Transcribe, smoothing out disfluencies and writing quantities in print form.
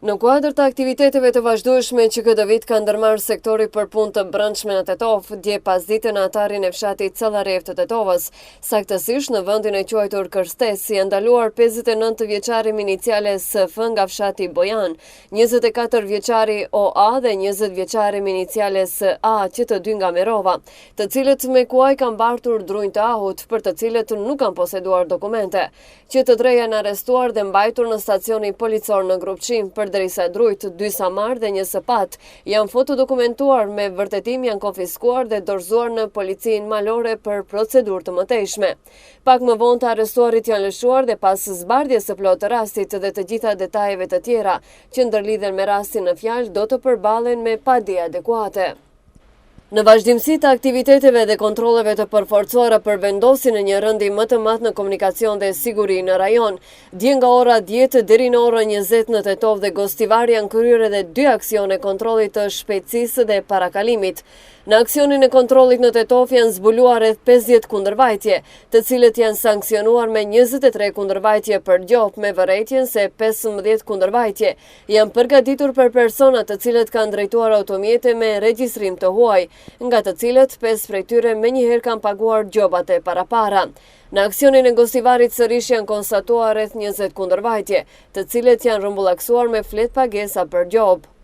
Në kuadër të aktiviteteve të vazhdueshme që këtë vit ka ndërmarrë sektori për punë të brendshme në Tetov, dje pasdite në atarin e fshatit Cellarev të Tetovës, saktësisht në vendin e quajtur Kërstes, janë ndaluar 59 vjeçari me iniciale SF nga fshati Bojan, 24 vjeçari OA dhe 20 vjeçari me iniciale SA që të dy nga Merova, të cilët me kuaj kanë mbartur drunjë të ahut, për të cilët nuk kanë poseduar dokumente, që të tre janë arrestuar dhe mbajtur në stacioni policor në Grupçim, përderisa drujt, 2 samar dhe 1 sepat janë fotodokumentuar me vërtetim janë konfiskuar dhe dorëzuar në policinë malore për procedurë të mëtejshme. Pak më vonë të arrestuarit janë lëshuar dhe pas zbardhjes së plotë të rastit dhe të gjitha detajeve të tjera që ndërlidhen me rastin në fjalë do të përballen me padije adekuate. Në vazhdimsi të aktiviteteve dhe kontroleve të përforcuara për vendosin në një rëndim më të madh në komunikacion dhe siguri në rajon, dje nga ora 10 deri në orën 20 në Tetov dhe Gostivar janë kryer edhe 2 aksione kontrollit të shpejtësisë dhe parakalimit. Në aksionin e kontrollit në Tetov janë zbuluar rreth 50 kundërvajtje, të cilët janë sankcionuar me 23 kundërvajtje për gjop, me vërejtjen se 15 kundërvajtje janë përgatitur për persona të cilët kanë drejtuar automjete me regjistrim të huaj, nga të cilët 5 prej tyre menjëherë kanë paguar gjobat e parapara. Në aksionin e Gostivarit sërish janë konstatuar rreth 20 kundërvajtje, të cilët janë rrumbullaksuar me flet pagesa për gjobë.